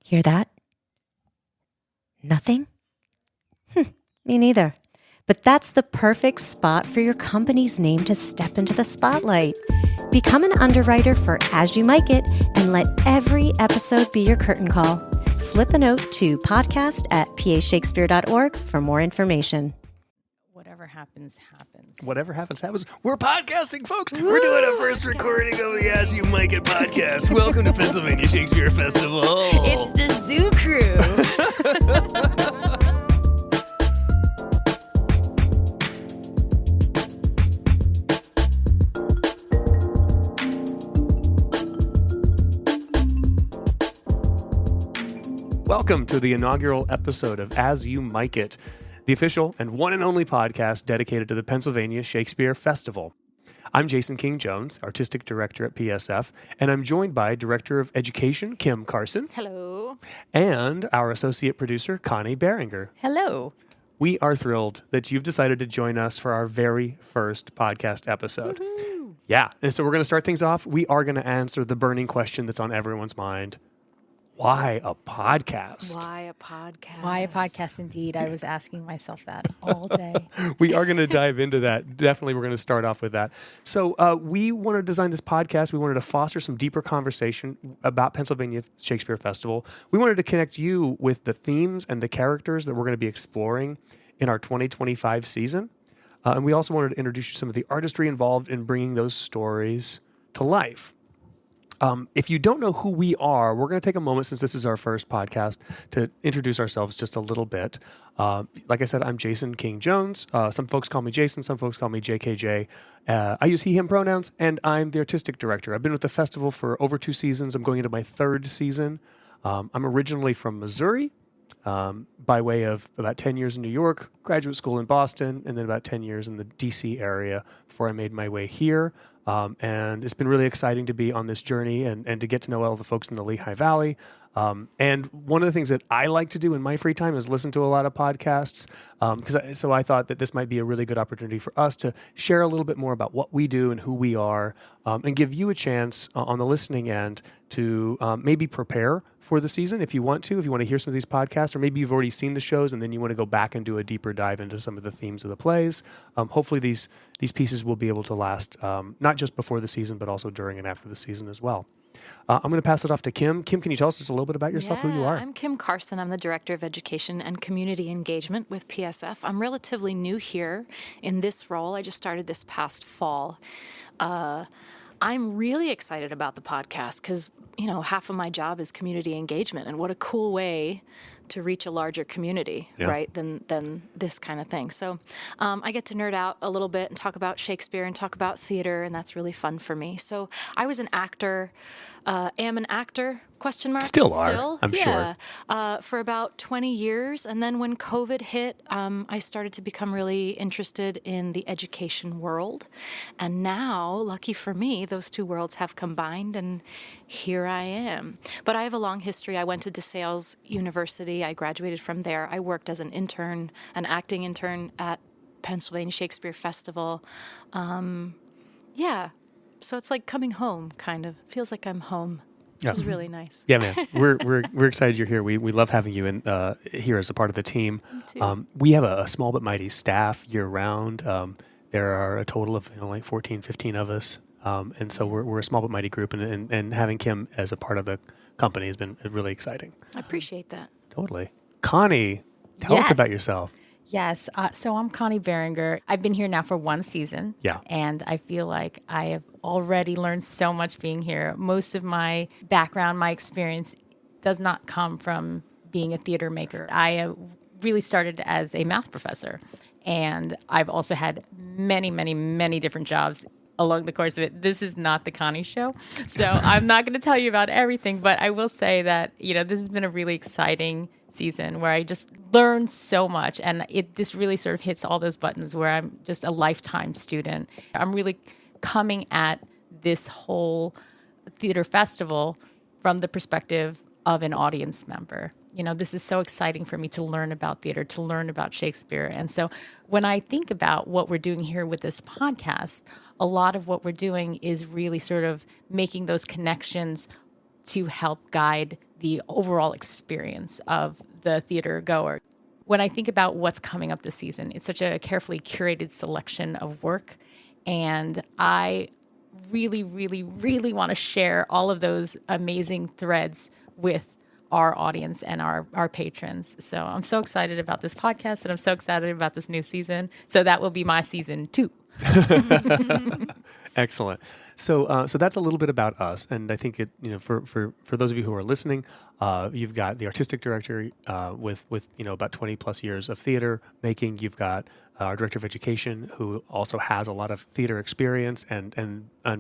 Hear that? Nothing? Me neither. But that's the perfect spot for your company's name to step into the spotlight. Become an underwriter for As You Mic It and let every episode be your curtain call. Slip a note to podcast@pashakespeare.org for more information. Whatever happens, happens. Whatever happens, happens. We're podcasting, folks. Woo! We're doing a first recording of the As You Mic It podcast. Welcome to Pennsylvania Shakespeare Festival. It's the Zoo Crew. Welcome to the inaugural episode of As You Mic It, the official and one and only podcast dedicated to the Pennsylvania Shakespeare Festival. I'm Jason King-Jones, Artistic Director at PSF, and I'm joined by Director of Education, Kim Carson. Hello. And our Associate Producer, Connie Behringer. Hello. We are thrilled that you've decided to join us for our very first podcast episode. Woo-hoo. Yeah, and so we're going to start things off. We are going to answer the burning question that's on everyone's mind. Why a podcast? Why a podcast? Why a podcast, indeed. I was asking myself that all day. We are going to dive into that. Definitely, we're going to start off with that. So we wanted to design this podcast. We wanted to foster some deeper conversation about Pennsylvania Shakespeare Festival. We wanted to connect you with the themes and the characters that we're going to be exploring in our 2025 season. And we also wanted to introduce you to some of the artistry involved in bringing those stories to life. If you don't know who we are, we're going to take a moment, since this is our first podcast, to introduce ourselves just a little bit. Like I said, I'm Jason King-Jones. Some folks call me Jason. Some folks call me JKJ. I use he, him pronouns, and I'm the artistic director. I've been with the festival for over 2 seasons. I'm going into my 3rd season. I'm originally from Missouri, by way of about 10 years in New York, graduate school in Boston, and then about 10 years in the D.C. area before I made my way here. And it's been really exciting to be on this journey and to get to know all the folks in the Lehigh Valley. And one of the things that I like to do in my free time is listen to a lot of podcasts. So I thought that this might be a really good opportunity for us to share a little bit more about what we do and who we are, and give you a chance on the listening end to maybe prepare for the season if you want to hear some of these podcasts, or maybe you've already seen the shows and then you want to go back and do a deeper dive into some of the themes of the plays. Hopefully these pieces will be able to last not just before the season, but also during and after the season as well. I'm going to pass it off to Kim. Kim, can you tell us just a little bit about yourself, who you are? I'm Kim Carson. I'm the Director of Education and Community Engagement with PSF. I'm relatively new here in this role. I just started this past fall. I'm really excited about the podcast because, half of my job is community engagement, and what a cool way to reach a larger community, right, than this kind of thing. So I get to nerd out a little bit and talk about Shakespeare and talk about theater, and that's really fun for me. So I was an actor, am an actor, ? Still are, I'm sure. For about 20 years. And then when COVID hit, I started to become really interested in the education world. And now, lucky for me, those two worlds have combined, and here I am. But I have a long history. I went to DeSales University. I graduated from there. I worked as an intern, an acting intern at Pennsylvania Shakespeare Festival. So it's like coming home, kind of. Feels like I'm home. Yeah. It was really nice. Yeah, man. We're excited you're here. We love having you in here as a part of the team. Me too. We have a small but mighty staff year round. There are a total of like 14, 15 of us. And so we're a small but mighty group, and having Kim as a part of the company has been really exciting. I appreciate that. Totally. Connie, tell us about yourself. Yes. So I'm Connie Behringer. I've been here now for 1 season. Yeah. And I feel like I have already learned so much being here. Most of my background, my experience does not come from being a theater maker. I really started as a math professor. And I've also had many, many, many different jobs along the course of it. This is not the Connie show. So I'm not going to tell you about everything, but I will say that, this has been a really exciting season where I just learned so much, and this really sort of hits all those buttons where I'm just a lifetime student. I'm really coming at this whole theater festival from the perspective of an audience member. This is so exciting for me to learn about theater, to learn about Shakespeare. And so when I think about what we're doing here with this podcast, a lot of what we're doing is really sort of making those connections to help guide the overall experience of the theater goer. When I think about what's coming up this season, it's such a carefully curated selection of work, and I really, really, really want to share all of those amazing threads with our audience and our patrons. So I'm so excited about this podcast, and I'm so excited about this new season. So that will be my season 2. Excellent. So that's a little bit about us, and I think it, for those of you who are listening, you've got the artistic director with about 20 plus years of theater making. You've got our director of education, who also has a lot of theater experience and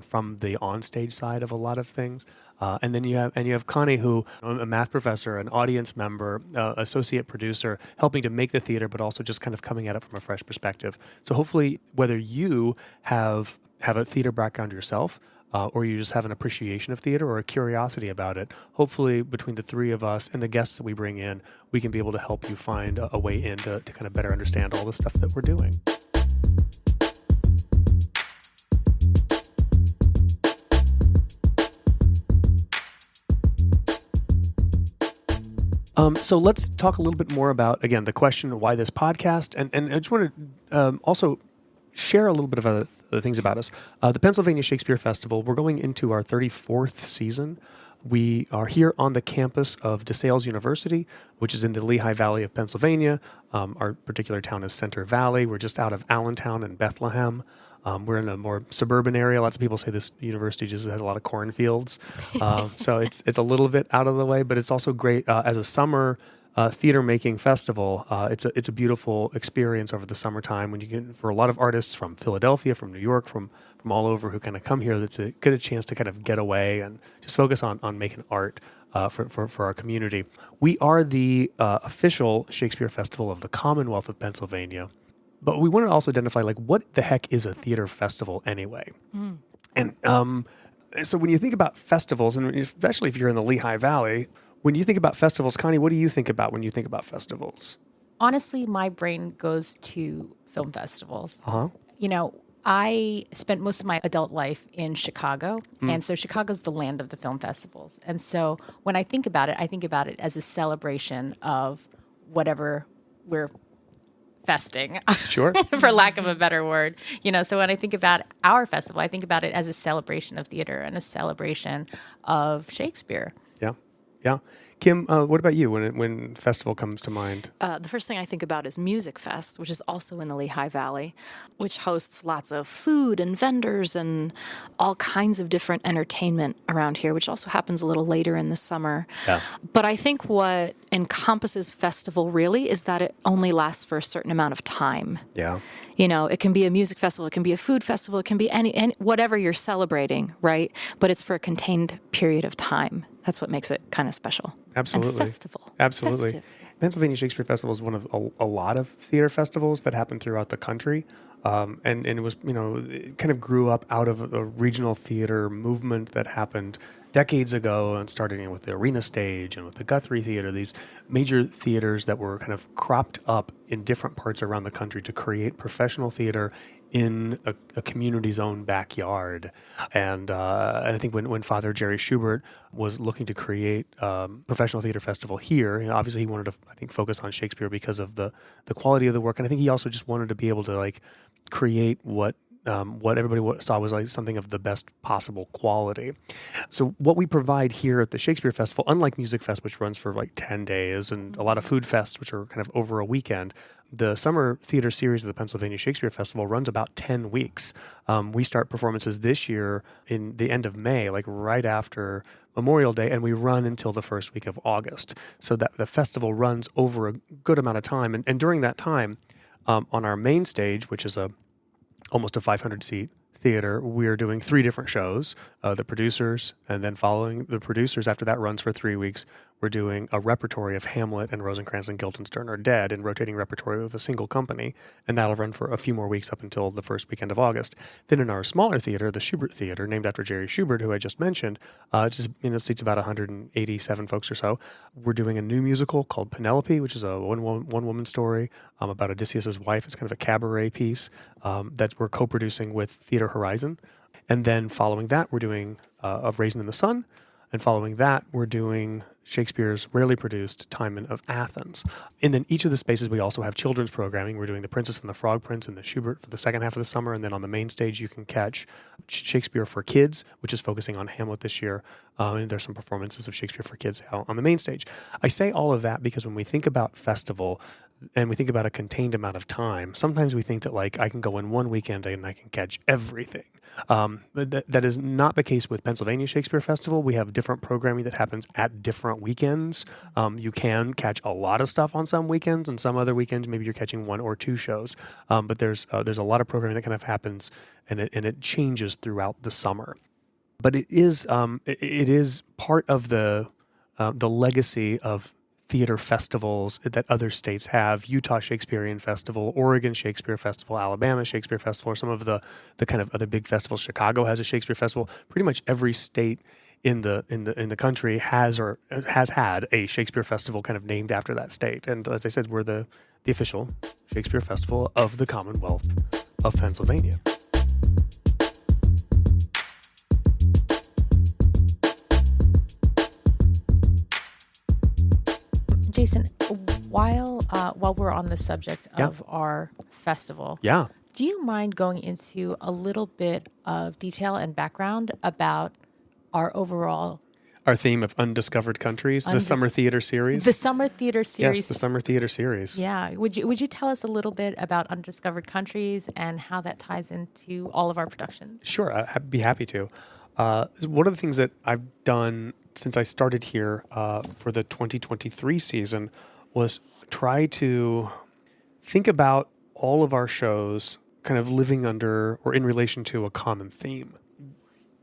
from the onstage side of a lot of things. And then you have Connie, who a math professor, an audience member, associate producer, helping to make the theater, but also just kind of coming at it from a fresh perspective. So hopefully, whether you have a theater background yourself, or you just have an appreciation of theater or a curiosity about it, hopefully between the three of us and the guests that we bring in, we can be able to help you find a way in to kind of better understand all the stuff that we're doing. So let's talk a little bit more about, again, the question, why this podcast? And I just want to also share a little bit of other things about us. The Pennsylvania Shakespeare Festival, we're going into our 34th season. We are here on the campus of DeSales University, which is in the Lehigh Valley of Pennsylvania. Our particular town is Center Valley. We're just out of Allentown and Bethlehem. We're in a more suburban area. Lots of people say this university just has a lot of cornfields. So it's a little bit out of the way, but it's also great as a summer theater making festival. It's a beautiful experience over the summertime when you get, for a lot of artists from Philadelphia, from New York, from all over who kind of come here. That's get a chance to kind of get away and just focus on making art for our community. We are the official Shakespeare Festival of the Commonwealth of Pennsylvania. But we want to also identify, like, what the heck is a theater festival anyway? And so when you think about festivals, and especially if you're in the Lehigh Valley, when you think about festivals, Connie, what do you think about when you think about festivals? Honestly, my brain goes to film festivals. Uh-huh. I spent most of my adult life in Chicago, and so Chicago's the land of the film festivals. And so when I think about it as a celebration of whatever we're festing, Sure. for lack of a better word. So when I think about our festival, I think about it as a celebration of theater and a celebration of Shakespeare. Yeah. Kim, what about you when festival comes to mind? The first thing I think about is Music Fest, which is also in the Lehigh Valley, which hosts lots of food and vendors and all kinds of different entertainment around here, which also happens a little later in the summer. Yeah. But I think what encompasses festival really is that it only lasts for a certain amount of time. Yeah. It can be a music festival, it can be a food festival, it can be any whatever you're celebrating, right? But it's for a contained period of time. That's what makes it kind of special. Absolutely. And festival. Absolutely. Festive. Pennsylvania Shakespeare Festival is one of a lot of theater festivals that happen throughout the country. And it was, it kind of grew up out of a regional theater movement that happened decades ago, and starting with the Arena Stage and with the Guthrie Theater, these major theaters that were kind of cropped up in different parts around the country to create professional theater in a community's own backyard. And I think when Father Jerry Schubert was looking to create professional theater festival here, obviously he wanted to, I think, focus on Shakespeare because of the quality of the work. And I think he also just wanted to be able to create what everybody saw was like something of the best possible quality. So what we provide here at the Shakespeare Festival, unlike Music Fest, which runs for 10 days, and a lot of food fests, which are kind of over a weekend, the summer theater series of the Pennsylvania Shakespeare Festival runs about 10 weeks. We start performances this year in the end of May, right after Memorial Day, and we run until the first week of August. So that the festival runs over a good amount of time. And during that time, on our main stage, which is almost a 500-seat theater, we're doing 3 different shows. The producers, and then following the producers, after that runs for 3 weeks, we're doing a repertory of Hamlet and Rosencrantz and Guildenstern Are Dead in rotating repertory with a single company, and that'll run for a few more weeks up until the first weekend of August. Then in our smaller theater, the Schubert Theater, named after Jerry Schubert, who I just mentioned, seats about 187 folks or so. We're doing a new musical called Penelope, which is a one-woman story about Odysseus' wife. It's kind of a cabaret piece that we're co-producing with Theater Horizon. And then following that, we're doing A Raisin in the Sun, And following that, we're doing Shakespeare's rarely produced Timon of Athens. And then each of the spaces, we also have children's programming. We're doing The Princess and the Frog Prince and the Schubert for the second half of the summer. And then on the main stage, you can catch Shakespeare for Kids, which is focusing on Hamlet this year. And there's some performances of Shakespeare for Kids on the main stage. I say all of that because when we think about festival and we think about a contained amount of time, sometimes we think that like I can go in one weekend and I can catch everything. That is not the case with Pennsylvania Shakespeare Festival. We have different programming that happens at different weekends. You can catch a lot of stuff on some weekends, and some other weekends maybe you're catching one or two shows. But there's a lot of programming that kind of happens, and it changes throughout the summer. But it is part of the legacy of theater festivals that other states have. Utah Shakespearean Festival, Oregon Shakespeare Festival, Alabama Shakespeare Festival, or some of the kind of other big festivals. Chicago has a Shakespeare Festival. Pretty much every state in the country has had a Shakespeare Festival kind of named after that state. And as I said, we're the official Shakespeare Festival of the Commonwealth of Pennsylvania. Jason, while we're on the subject of our festival, do you mind going into a little bit of detail and background about our theme of Undiscovered Countries, the summer theater series? The summer theater series. Yes, the summer theater series. Yeah. Would you tell us a little bit about Undiscovered Countries and how that ties into all of our productions? Sure, I'd be happy to. One of the things that I've done since I started here for the 2023 season was try to think about all of our shows kind of living under or in relation to a common theme.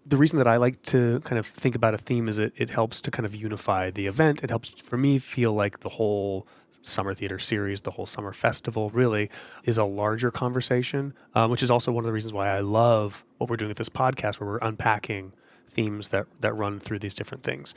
The reason that I like to kind of think about a theme is it helps to kind of unify the event. It helps for me feel like the whole summer theater series, the whole summer festival really is a larger conversation, which is also one of the reasons why I love what we're doing with this podcast, where we're unpacking themes that run through these different things.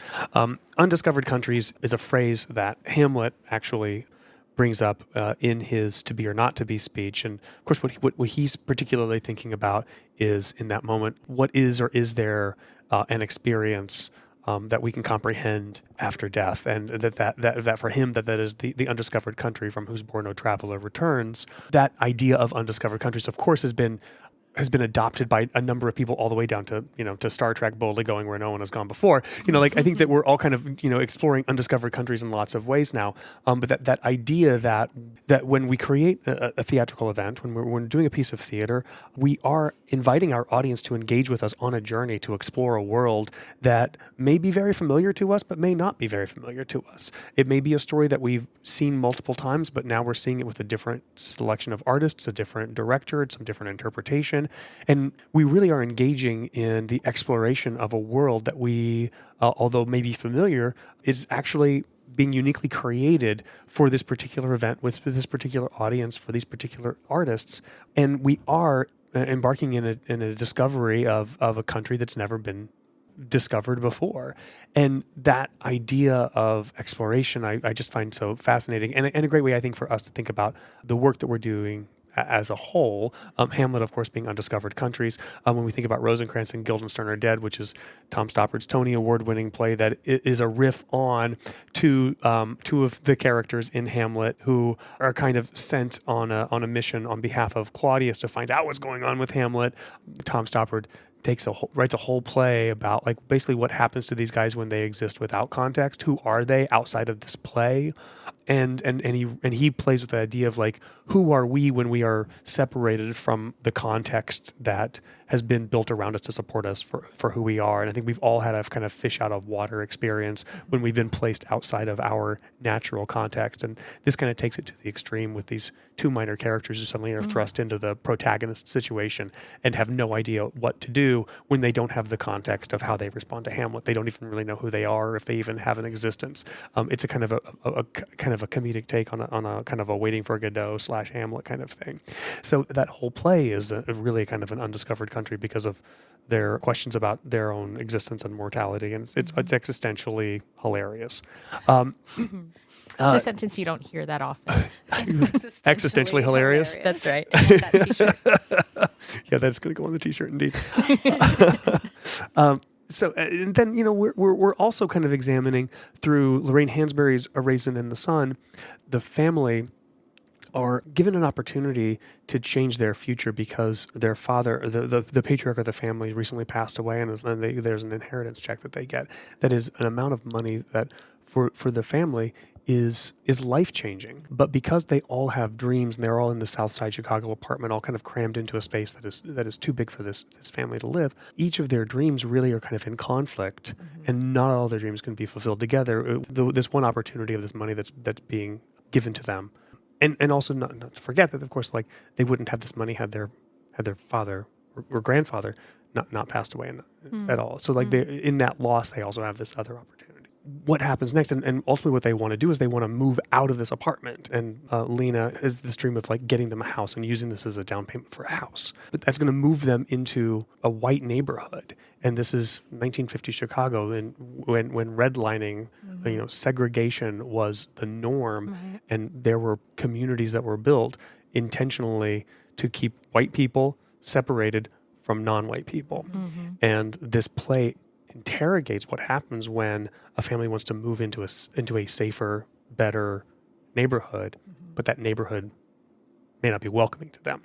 Undiscovered Countries is a phrase that Hamlet actually brings up in his to be or not to be speech. And of course, what he's particularly thinking about is in that moment, what is or is there an experience that we can comprehend after death, and that for him that is the undiscovered country from whose bourne no traveler returns. That idea of undiscovered countries, of course, has been adopted by a number of people all the way down to to Star Trek, boldly going where no one has gone before. I think that we're all kind of exploring undiscovered countries in lots of ways now. But that idea that when we create a theatrical event, when we're doing a piece of theater, we are inviting our audience to engage with us on a journey to explore a world that may be very familiar to us, but may not be very familiar to us. It may be a story that we've seen multiple times, but now we're seeing it with a different selection of artists, a different director, some different interpretation. And we really are engaging in the exploration of a world that we, although maybe familiar, is actually being uniquely created for this particular event, with this particular audience, for these particular artists. And we are embarking in a discovery of a country that's never been discovered before. And that idea of exploration, I just find so fascinating, and a great way, I think, for us to think about the work that we're doing as a whole. Hamlet, of course, being Undiscovered Countries. When we think about Rosencrantz and Guildenstern Are Dead, which is Tom Stoppard's Tony Award-winning play that is a riff on two of the characters in Hamlet who are kind of sent on a mission on behalf of Claudius to find out what's going on with Hamlet. Tom Stoppard writes a whole play about basically what happens to these guys when they exist without context. Who are they outside of this play? And he plays with the idea of who are we when we are separated from the context that has been built around us to support us for who we are. And I think we've all had a kind of fish out of water experience when we've been placed outside of our natural context. And this kind of takes it to the extreme with these two minor characters who suddenly are thrust into the protagonist situation and have no idea what to do when they don't have the context of how they respond to Hamlet. They don't even really know who they are, or if they even have an existence. It's a kind of a comedic take on a kind of a Waiting for Godot / Hamlet kind of thing. So that whole play is really kind of an undiscovered country because of their questions about their own existence and mortality, and it's existentially hilarious. It's a sentence you don't hear that often. Existentially hilarious. That's right. Yeah, that's going to go on the T-shirt indeed. So, and then, we're also kind of examining through Lorraine Hansberry's A Raisin in the Sun, the family are given an opportunity to change their future because their father, the patriarch of the family, recently passed away, and there's an inheritance check that they get that is an amount of money that for the family is life changing. But because they all have dreams and they're all in the South Side Chicago apartment, all kind of crammed into a space that is too big for this family to live, each of their dreams really are kind of in conflict, and not all their dreams can be fulfilled together. This one opportunity of this money that's being given to them. And also not to forget that, of course, like they wouldn't have this money had their father or grandfather not passed away at all. So like in that loss, they also have this other opportunity. What happens next, and ultimately what they want to do is they want to move out of this apartment. And Lena has this dream of like getting them a house and using this as a down payment for a house. But that's going to move them into a white neighborhood. And this is 1950 Chicago, and when redlining, segregation was the norm, and there were communities that were built intentionally to keep white people separated from non-white people. And this play interrogates what happens when a family wants to move into a safer, better neighborhood, but that neighborhood may not be welcoming to them.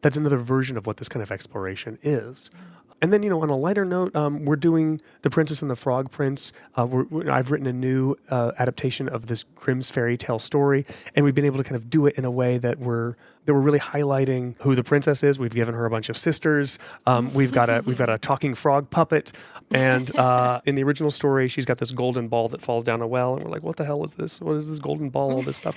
That's another version of what this kind of exploration is. And then, on a lighter note, we're doing The Princess and the Frog Prince. I've written a new adaptation of this Grimm's fairy tale story, and we've been able to kind of do it in a way that we're really highlighting who the princess is. We've given her a bunch of sisters. We've got a talking frog puppet, and in the original story, she's got this golden ball that falls down a well, and we're like, what the hell is this? What is this golden ball? All this stuff.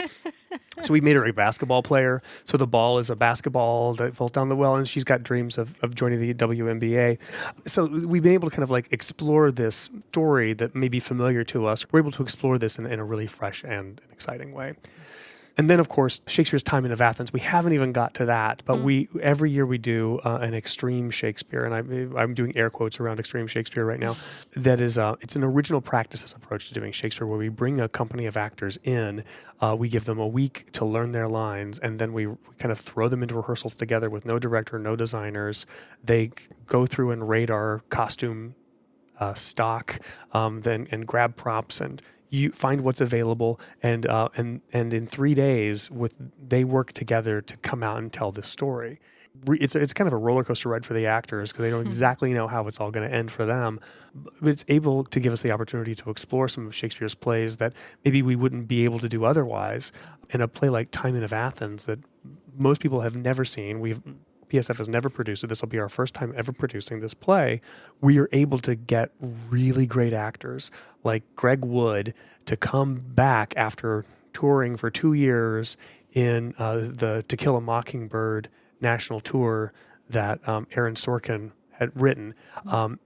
So we made her a basketball player. So the ball is a basketball that falls down the well, and she's got dreams of joining the WNBA. So we've been able to kind of like explore this story that may be familiar to us. We're able to explore this in a really fresh and an exciting way. And then, of course, Shakespeare's Timon of Athens. We haven't even got to that, but every year we do an extreme Shakespeare, and I'm doing air quotes around extreme Shakespeare right now. That is, it's an original practices approach to doing Shakespeare, where we bring a company of actors in, we give them a week to learn their lines, and then we kind of throw them into rehearsals together with no director, no designers. They go through and rate our costume stock, and grab props and you find what's available, and in 3 days, they work together to come out and tell this story. It's kind of a roller coaster ride for the actors because they don't exactly know how it's all going to end for them. But it's able to give us the opportunity to explore some of Shakespeare's plays that maybe we wouldn't be able to do otherwise. And a play like Timon of Athens that most people have never seen, PSF has never produced it. This will be our first time ever producing this play. We are able to get really great actors like Greg Wood to come back after touring for 2 years in the To Kill a Mockingbird national tour that Aaron Sorkin had written.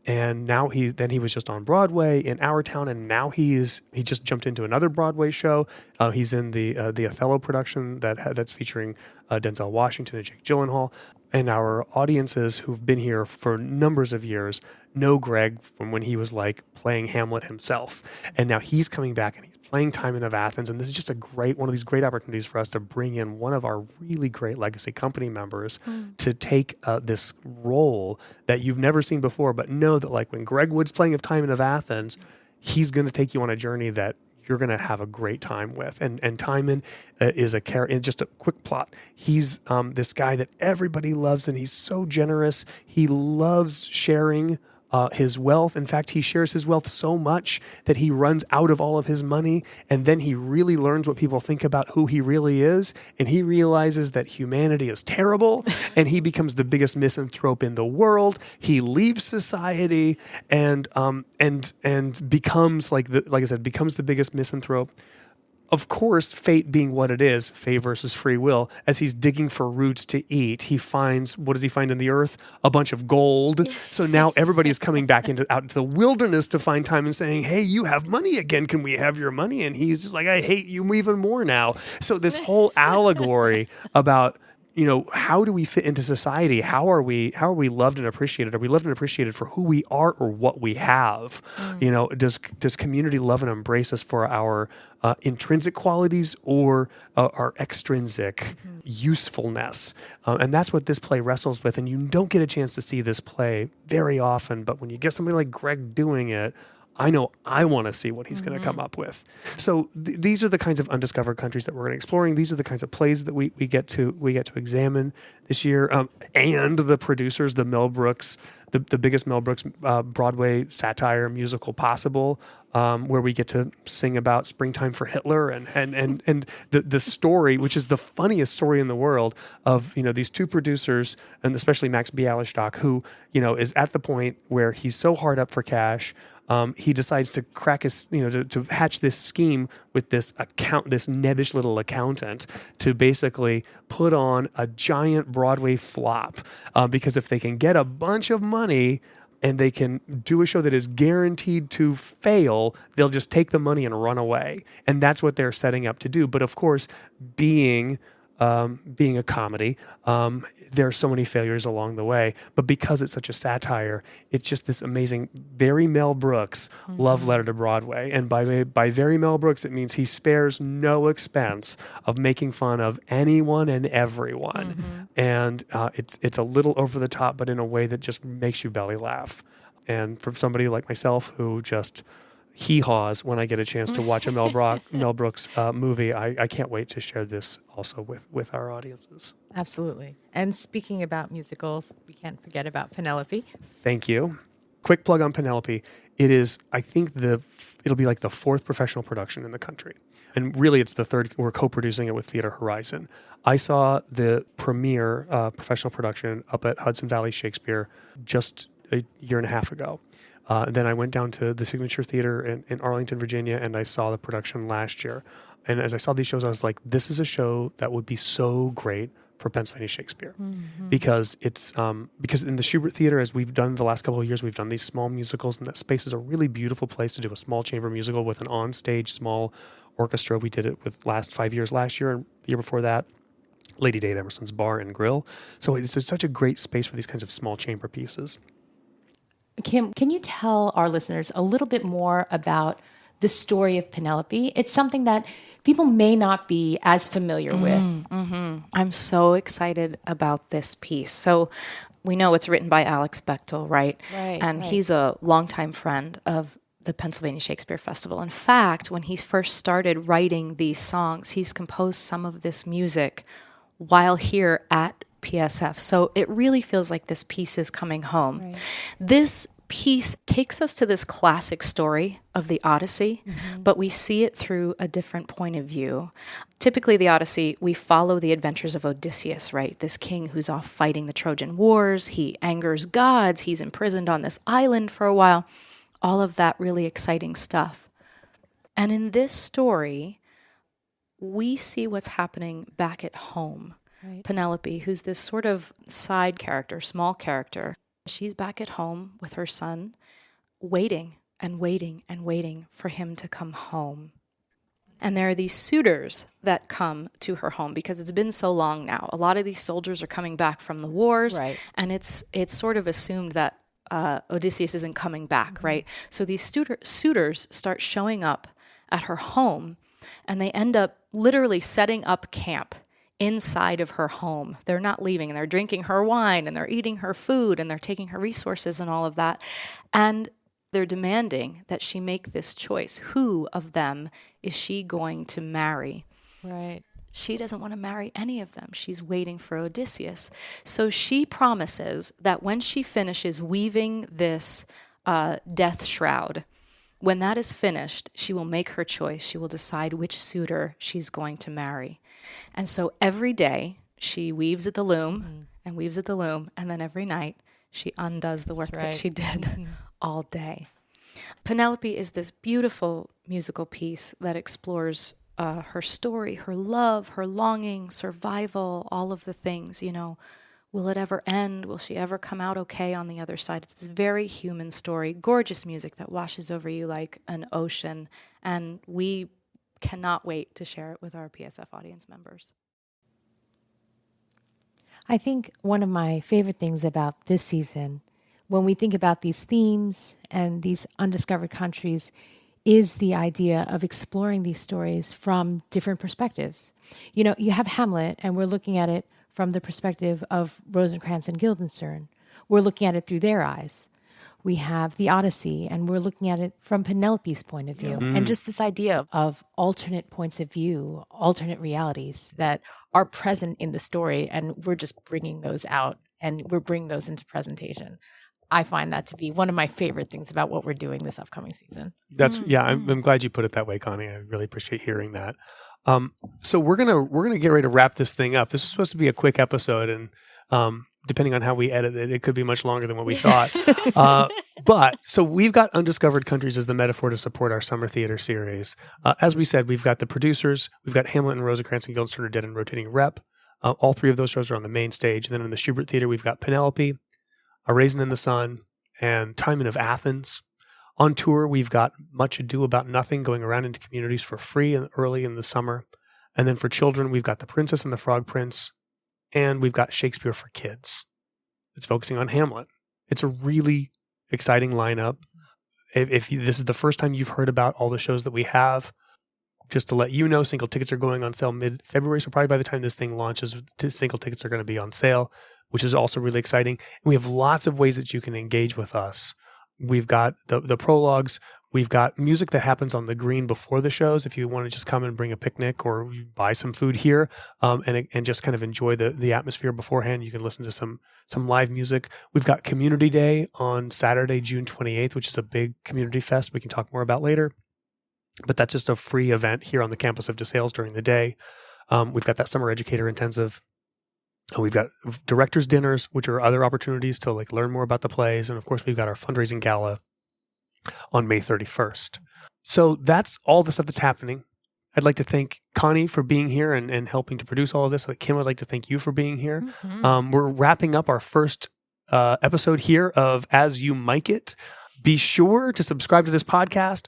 And now he was just on Broadway in our town, and now he just jumped into another Broadway show. He's in the Othello production that's featuring Denzel Washington and Jake Gyllenhaal. And our audiences who've been here for numbers of years know Greg from when he was like playing Hamlet himself. And now he's coming back and he's playing Timon of Athens. And this is just one of these great opportunities for us to bring in one of our really great legacy company members to take this role that you've never seen before, but know that like when Greg Wood's playing of Timon of Athens, he's going to take you on a journey that you're going to have a great time with. And Timon is a character. Just a quick plot. He's this guy that everybody loves, and he's so generous. He loves sharing his wealth. In fact, he shares his wealth so much that he runs out of all of his money, and then he really learns what people think about who he really is, and he realizes that humanity is terrible, and he becomes the biggest misanthrope in the world. He leaves society and becomes becomes the biggest misanthrope. Of course, fate being what it is, fate versus free will, as he's digging for roots to eat, he finds, what does he find in the earth? A bunch of gold. So now everybody is coming back out into the wilderness to find time and saying, hey, you have money again. Can we have your money? And he's just like, I hate you even more now. So this whole allegory about how do we fit into society? How are we loved and appreciated? Are we loved and appreciated for who we are or what we have? Does community love and embrace us for our intrinsic qualities or our extrinsic usefulness? And that's what this play wrestles with. And you don't get a chance to see this play very often, but when you get somebody like Greg doing it, I know I want to see what he's going to come up with. So these are the kinds of undiscovered countries that we're going to be exploring. These are the kinds of plays that we get to examine this year. And the producers, the Mel Brooks, the biggest Mel Brooks Broadway satire musical possible, where we get to sing about springtime for Hitler and the story, which is the funniest story in the world, of these two producers, and especially Max Bialystock, who is at the point where he's so hard up for cash. He decides to crack his, to hatch this scheme with this nebbish little accountant to basically put on a giant Broadway flop. Because if they can get a bunch of money and they can do a show that is guaranteed to fail, they'll just take the money and run away. And that's what they're setting up to do. But of course, being a comedy, there are so many failures along the way. But because it's such a satire, it's just this amazing, very Mel Brooks love letter to Broadway. And by very Mel Brooks, it means he spares no expense of making fun of anyone and everyone. And it's a little over the top, but in a way that just makes you belly laugh. And for somebody like myself who just hee-haws when I get a chance to watch a Mel Brooks movie, I can't wait to share this also with our audiences. Absolutely. And speaking about musicals, we can't forget about Penelope. Thank you. Quick plug on Penelope. It is, I think, it'll be like the fourth professional production in the country. And really, it's the third. We're co-producing it with Theater Horizon. I saw the premiere professional production up at Hudson Valley Shakespeare just a year and a half ago. Then I went down to the Signature Theater in Arlington, Virginia, and I saw the production last year. And as I saw these shows, I was like, this is a show that would be so great for Pennsylvania Shakespeare. Because it's because in the Schubert Theater, as we've done the last couple of years, we've done these small musicals, and that space is a really beautiful place to do a small chamber musical with an on-stage small orchestra. We did it with last year and the year before that, Lady Dave Emerson's Bar and Grill. So it's such a great space for these kinds of small chamber pieces. Kim, can you tell our listeners a little bit more about the story of Penelope? It's something that people may not be as familiar with. I'm so excited about this piece. So we know it's written by Alex Bechtel, right? And he's a longtime friend of the Pennsylvania Shakespeare Festival. In fact, when he first started writing these songs, he's composed some of this music while here at PSF. So it really feels like this piece is coming home. This piece takes us to this classic story of the Odyssey, but we see it through a different point of view. Typically, the Odyssey, we follow the adventures of Odysseus, right? This king who's off fighting the Trojan Wars. He angers gods. He's imprisoned on this island for a while. All of that really exciting stuff. And in this story, we see what's happening back at home. Penelope, who's this sort of side character, small character, she's back at home with her son, waiting and waiting and waiting for him to come home. And there are these suitors that come to her home because it's been so long now. A lot of these soldiers are coming back from the wars, and it's sort of assumed that Odysseus isn't coming back, right? So these suitors start showing up at her home, and they end up literally setting up camp inside of her home. They're not leaving, and they're drinking her wine, and they're eating her food, and they're taking her resources and all of that. And they're demanding that she make this choice. Who of them is she going to marry? She doesn't want to marry any of them. She's waiting for Odysseus. So she promises that when she finishes weaving this death shroud, when that is finished, she will make her choice. She will decide which suitor she's going to marry. And so every day she weaves at the loom and weaves at the loom, and then every night she undoes the work that she did all day. Penelope is this beautiful musical piece that explores her story, her love, her longing, survival, all of the things, Will it ever end? Will she ever come out okay on the other side? It's this very human story, gorgeous music that washes over you like an ocean, and we cannot wait to share it with our PSF audience members. I think one of my favorite things about this season, when we think about these themes and these undiscovered countries, is the idea of exploring these stories from different perspectives. You know, you have Hamlet, and we're looking at it from the perspective of Rosencrantz and Guildenstern. We're looking at it through their eyes. We have the Odyssey, and we're looking at it from Penelope's point of view. And just this idea of alternate points of view, alternate realities that are present in the story, and we're just bringing those out, and we're bringing those into presentation. I find that to be one of my favorite things about what we're doing this upcoming season. I'm glad you put it that way, Connie. I really appreciate hearing that. So we're gonna get ready to wrap this thing up. This is supposed to be a quick episode, and depending on how we edit it, it could be much longer than what we thought. But so we've got Undiscovered Countries as the metaphor to support our summer theater series. As we said, we've got the producers, we've got Hamlet and Rosencrantz and Guildenstern are dead in rotating rep. All three of those shows are on the main stage. And then in the Schubert Theater, we've got Penelope, A Raisin in the Sun, and Timon of Athens. On tour, we've got Much Ado About Nothing going around into communities for free early in the summer. And then for children, we've got The Princess and the Frog Prince, and we've got Shakespeare for Kids. It's focusing on Hamlet. It's a really exciting lineup. If this is the first time you've heard about all the shows that we have, just to let you know, single tickets are going on sale mid-February. So probably by the time this thing launches, single tickets are going to be on sale, which is also really exciting. And we have lots of ways that you can engage with us. We've got the prologues. We've got music that happens on the green before the shows. If you want to just come and bring a picnic or buy some food here, and just kind of enjoy the atmosphere beforehand, you can listen to some live music. We've got Community Day on Saturday, June 28th, which is a big community fest we can talk more about later. But that's just a free event here on the campus of DeSales during the day. We've got that summer educator intensive. We've got directors' dinners, which are other opportunities to learn more about the plays. And of course, we've got our fundraising gala on May 31st. So that's all the stuff that's happening. I'd like to thank Connie for being here and helping to produce all of this. Kim, I'd like to thank you for being here. Mm-hmm. We're wrapping up our first episode here of As You Mic It. Be sure to subscribe to this podcast.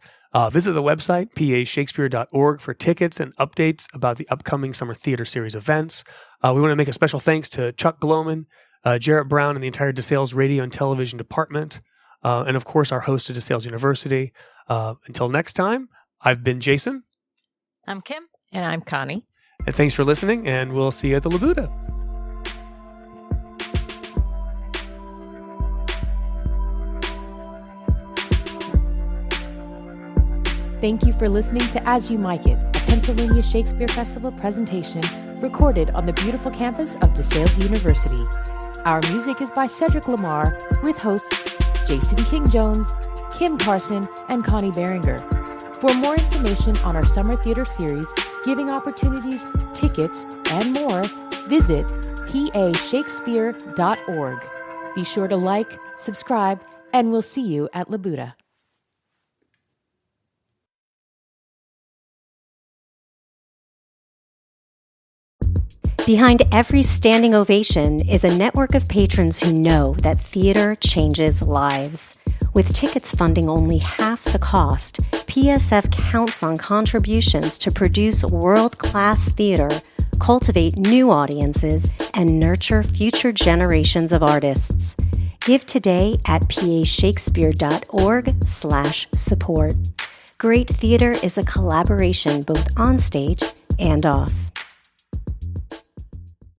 Visit the website, pashakespeare.org, for tickets and updates about the upcoming Summer Theater Series events. We want to make a special thanks to Chuck Gloman, Jarret Brown, and the entire DeSales Radio and Television Department. And of course, our host at DeSales University. Until next time, I've been Jason. I'm Kim. And I'm Connie. And thanks for listening, and we'll see you at the Labuda. Thank you for listening to As You Mic It, a Pennsylvania Shakespeare Festival presentation recorded on the beautiful campus of DeSales University. Our music is by Cedric Lamar, with hosts Jason King-Jones, Kim Carson, and Connie Behringer. For more information on our summer theater series, giving opportunities, tickets, and more, visit pashakespeare.org. Be sure to like, subscribe, and we'll see you at Labuda. Behind every standing ovation is a network of patrons who know that theater changes lives. With tickets funding only half the cost, PSF counts on contributions to produce world-class theater, cultivate new audiences, and nurture future generations of artists. Give today at pashakespeare.org/support. Great theater is a collaboration both on stage and off.